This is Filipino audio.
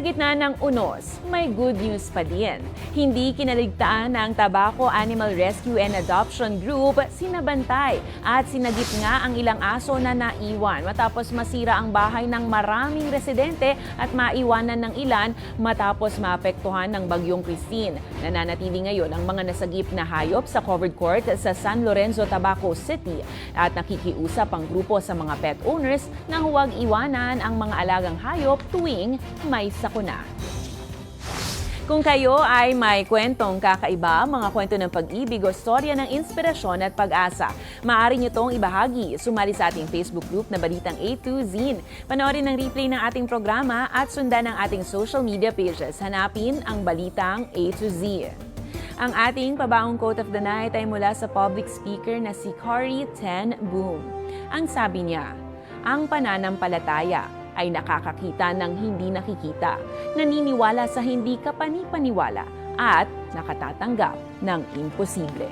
gitna ng unos, may good news pa din. Hindi kinaligtaan ng Tabaco Animal Rescue and Adoption Group sinabantay at sinagip nga ang ilang aso na naiwan matapos masira ang bahay ng maraming residente at maiwanan ng ilan matapos maapektuhan ng Bagyong Christine. Nananatili ngayon ang mga nasagip na hayop sa covered court sa San Lorenzo, Tabaco City at nakikiusap ang grupo sa mga pet owners na huwag iwanan ang mga alagang hayop tuwing may sakuna. Kung kayo ay may kwentong kakaiba, mga kwento ng pag-ibig o storya ng inspirasyon at pag-asa, maaari nyo itong ibahagi. Sumali sa ating Facebook group na Balitang A to Z. Panoorin ang replay ng ating programa at sundan ang ating social media pages. Hanapin ang Balitang A to Z. Ang ating pabaong quote of the night ay mula sa public speaker na si Cory ten Boom. Ang sabi niya, ang pananampalataya ay nakakakita ng hindi nakikita, naniniwala sa hindi kapanipaniwala at nakatatanggap ng imposible.